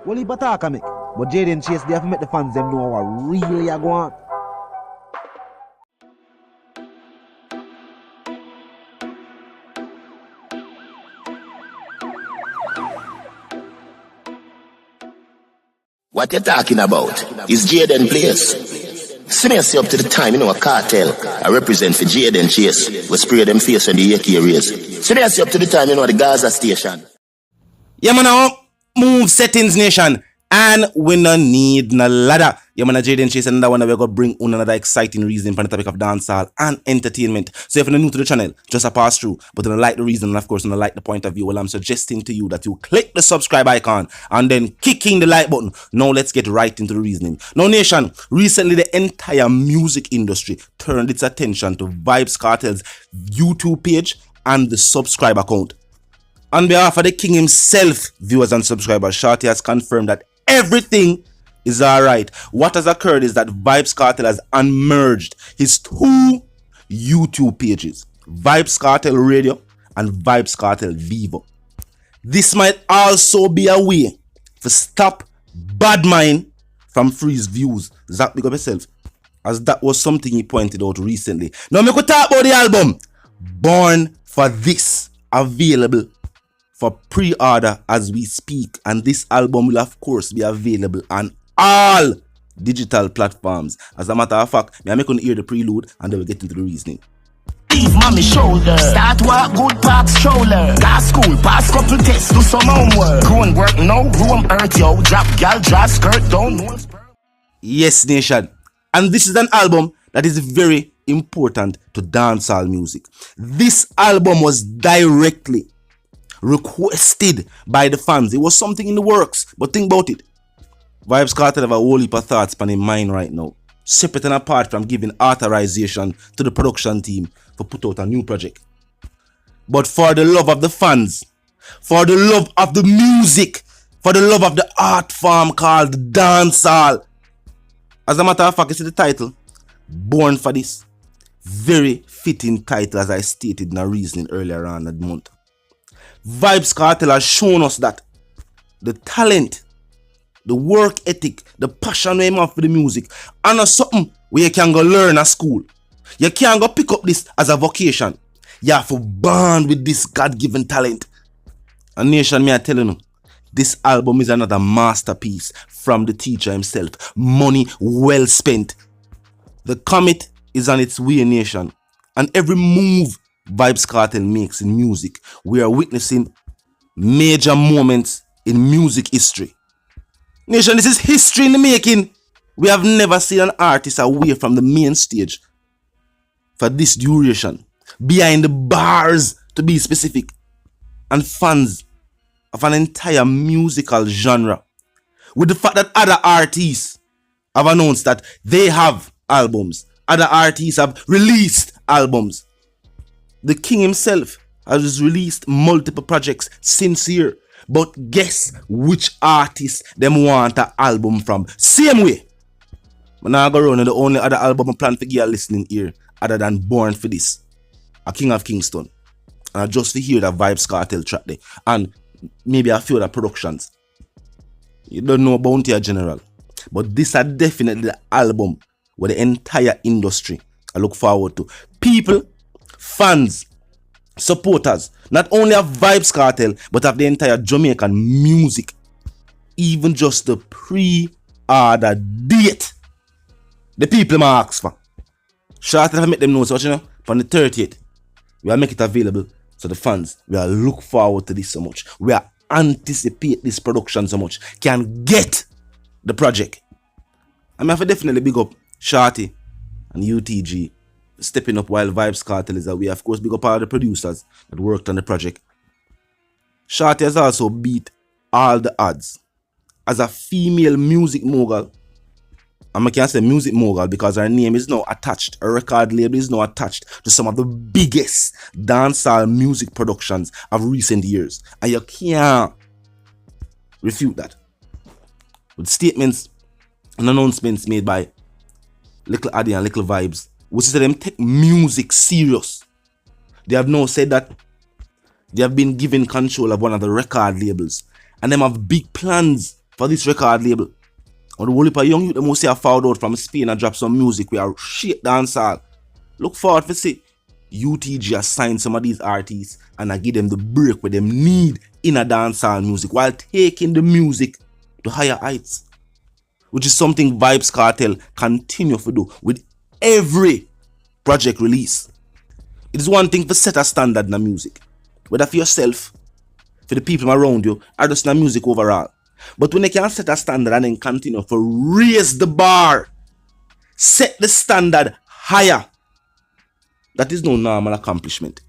Well, he attack make. But Jaden Chase, they have to make the fans them know what really are going on. What you talking about is Jaden Place. See me up to the time, a cartel. I represent for Jaden Chase. We spray them face on the AK rays. See me up to the time, the Gaza station. Yeah, man, move settings nation. And we no need no ladder. Yeah, man, Jaden Chase, another one that we're going to bring on another exciting reason for the topic of dancehall and entertainment. So if you're new to the channel, just a pass through. But if you like the reason and of course you like the point of view, well, I'm suggesting to you that you click the subscribe icon and then kicking the like button. Now let's get right into the reasoning. Now, nation, recently the entire music industry turned its attention to Vybz Kartel's YouTube page and the subscribe account. On behalf of the king himself, viewers and subscribers, Shorty has confirmed that everything is alright. What has occurred is that Vybz Kartel has unmerged his two YouTube pages, Vybz Kartel Radio and Vybz Kartel Vivo. This might also be a way to stop bad mind from freeze views. Zach, big up yourself, as that was something he pointed out recently. Now we could talk about the album Born for This, available for pre-order as we speak, and this album will of course be available on all digital platforms. As a matter of fact, I'm going to hear the prelude and then we'll get into the reasoning. Leave mommy shoulder. Start work, good parks shoulder. Gas school, pass couple tests, do some homework. Go and work, no room, earth, yo. Drop gal, dress, skirt, don't know. Yes, nation. And this is an album that is very important to dancehall music. This album was directly requested by the fans. It was something in the works, but think about it. Vybz Kartel have a whole heap of thoughts on his mind right now, separate and apart from giving authorization to the production team to put out a new project. But for the love of the fans, for the love of the music, for the love of the art form called dancehall, as a matter of fact, you see the title, Born for This. Very fitting title, as I stated in a reasoning earlier on that month. Vybz Kartel has shown us that the talent, the work ethic, the passion we have for the music, and not something where you can go learn at school. You can't go pick up this as a vocation. You have to bond with this God-given talent. And nation, me I tell you, this album is another masterpiece from the teacher himself. Money well spent. The comet is on its way, nation. And every move Vybz Kartel makes in music, we are witnessing major moments in music history. Nation, this is history in the making. We have never seen an artist away from the main stage for this duration, behind the bars to be specific, and fans of an entire musical genre. With the fact that other artists have announced that they have albums, other artists have released albums. The king himself has released multiple projects since here. But guess which artist them want an album from? Same way. I'm not going to run the only other album I plan to get listening here other than Born for This, a King of Kingston. And I just to hear that Vybz Kartel track there. And maybe a few other productions. You don't know Bounty or General. But this is definitely the album where the entire industry I look forward to. People, fans, supporters, not only of Vybz Kartel, but of the entire Jamaican music. Even just the pre-order date. The people I ask for. Shorty have make them know, so you know, from the 30th, we will make it available. So the fans, we are look forward to this so much. We are anticipate this production so much. Can get the project. I'm have to definitely big up Shorty and UTG stepping up while Vybz Kartel is away. Of course, big up all the producers that worked on the project. Shorty has also beat all the odds as a female music mogul. And I can't say music mogul because her name is now attached. Her record label is now attached to some of the biggest dancehall music productions of recent years. And you can't refute that. With statements and announcements made by Little Addy and Little Vybz, which is that them take music serious. They have now said that they have been given control of one of the record labels and them have big plans for this record label. And the whole heap of young youth, the most have found out from Spain and drop some music. We are shit dancehall. Look forward to see UTG has signed some of these artists and I give them the break where them need in a dancehall music while taking the music to higher heights, which is something Vybz Kartel continue to do with every project release. It is one thing to set a standard in the music, whether for yourself, for the people around you, or just in the music overall. But when they can set a standard and then continue to raise the bar, set the standard higher, that is no normal accomplishment.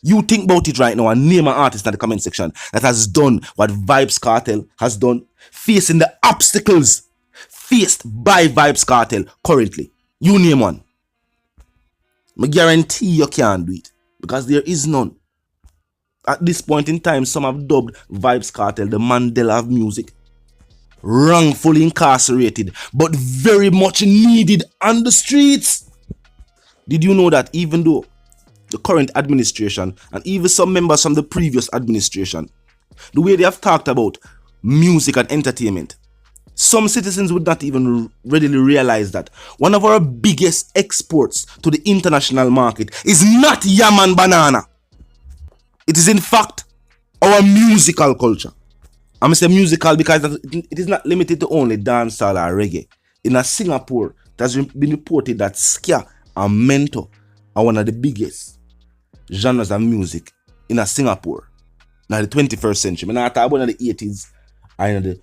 You think about it right now and name an artist in the comment section that has done what Vybz Kartel has done, facing the obstacles faced by Vybz Kartel currently. You name one. I guarantee you can't do it because there is none. At this point in time, some have dubbed Vybz Kartel the Mandela of music. Wrongfully incarcerated, but very much needed on the streets. Did you know that even though the current administration and even some members from the previous administration, the way they have talked about music and entertainment, some citizens would not even readily realize that one of our biggest exports to the international market is not yam and banana. It is in fact our musical culture. I'm saying musical because it is not limited to only dancehall or reggae. In Singapore, it has been reported that ska and mento are one of the biggest genres of music in Singapore. Now the 21st century. I talk about the 80s and the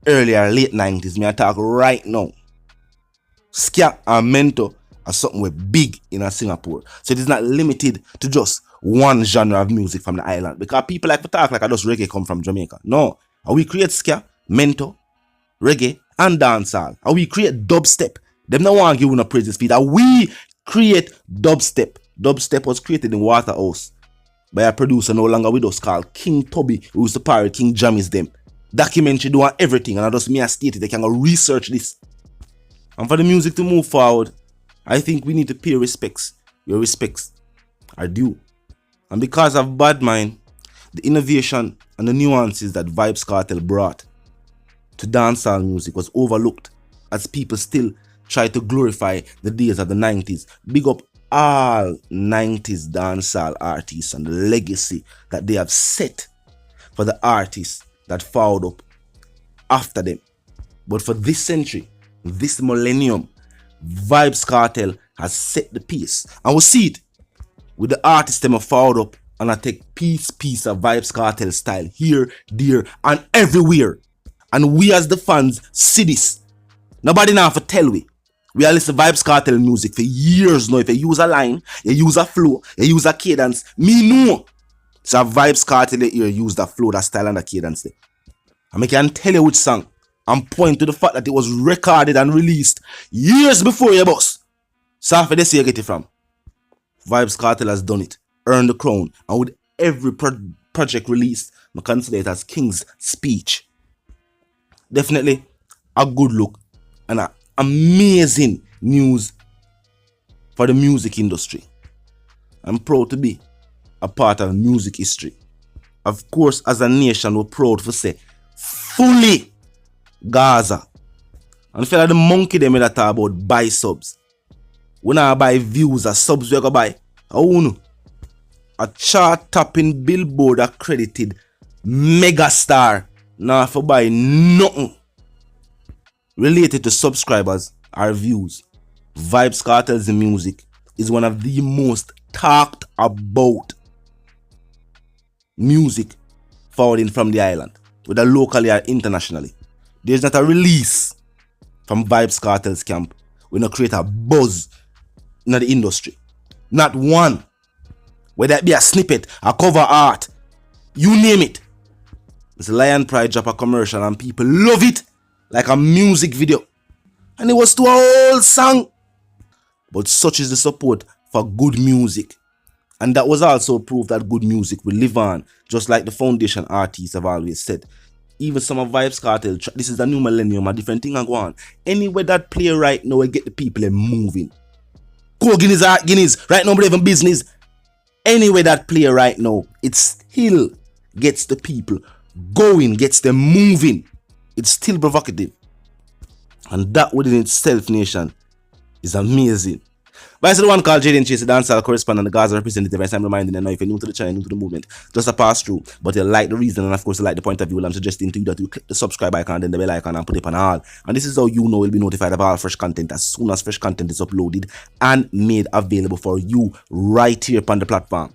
earlier late 90s. I talk right now. Ska and mento are something we're big in Singapore. So it is not limited to just one genre of music from the island. Because people like to talk like just reggae come from Jamaica. No. And we create ska, mento, reggae, and dancehall. And we create dubstep. Them no want to give you no praises feed. And we create dubstep. Dubstep was created in Waterhouse by a producer no longer with us called King Tubby, who used to pirate King Jammy's them. Documentary doing everything, and I just me I stated they can go research this. And for the music to move forward, I think we need to pay respects. Your respects are due. And because of Bad Mind, the innovation and the nuances that Vybz Kartel brought to dancehall music was overlooked as people still try to glorify the days of the 90s. Big up all 90s dancehall artists and the legacy that they have set for the artists that followed up after them. But for this century, this millennium, Vybz Kartel has set the pace. And we'll see it with the artists that have followed up and I take piece of Vybz Kartel style here, there, and everywhere. And we as the fans see this. Nobody now for tell we. We are listening to Vybz Kartel music for years now. If you use a line, you use a flow, you use a cadence, me know. So Vybz Kartel here use that flow, that style, and that cadence there. And I can tell you which song. And point to the fact that it was recorded and released years before your boss. So after this you get it from. Vybz Kartel has done it. Earned the crown. And with every project released, I consider it as King's Speech. Definitely a good look and an amazing news for the music industry. I'm proud to be a part of music history. Of course, as a nation, we're proud to say fully Gaza. And feel like the monkey them that talk about buy subs. We not buy views or subs we go buy. A chart topping Billboard accredited megastar now for buy nothing related to subscribers or views. Vybz Kartel's music is one of the most talked about music forwarding from the island, whether locally or internationally. There's not a release from Vybz Kartel's camp will not create a buzz in the industry. Not one. Whether it be a snippet, a cover art, you name it. It's Lion Pride drop a commercial and people love it like a music video. And it was to a whole song. But such is the support for good music. And that was also proof that good music will live on, just like the foundation artists have always said. Even some of Vybz Kartel, this is the new millennium, a different thing I go on. Anywhere that play right now, we get the people moving. Go Guinness, Art Guinness, right now we have business. Anywhere that play right now, it still gets the people going, gets them moving. it's still provocative. And that within itself, nation, is amazing. But I said the one called Jaden Chase, the dancehall correspondent, the Gaza representative. As I'm reminding you now, if you're new to the channel, new to the movement, just a pass through. But you like the reason, and of course you like the point of view, I'm suggesting to you that you click the subscribe icon and then the bell icon and put it on all. And this is how you know you'll be notified of all fresh content as soon as fresh content is uploaded and made available for you right here upon the platform.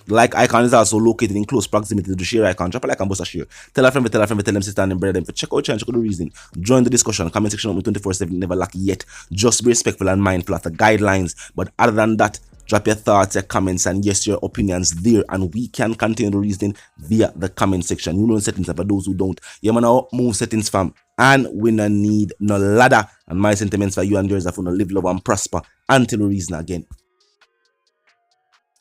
The like icon is also located in close proximity to the share icon. Drop a like and bust a share. Tell a friend, tell them sister and brother them for check out check out the reason. Join the discussion. Comment section with 24/7 never lack yet. Just be respectful and mindful of the guidelines. But other than that, drop your thoughts, your comments, and yes, your opinions there, and we can continue the reasoning via the comment section. You know the settings, and for those who don't, you man move settings fam, and we no need no ladder. And my sentiments for you and yours are for no live, love, and prosper until we reason again.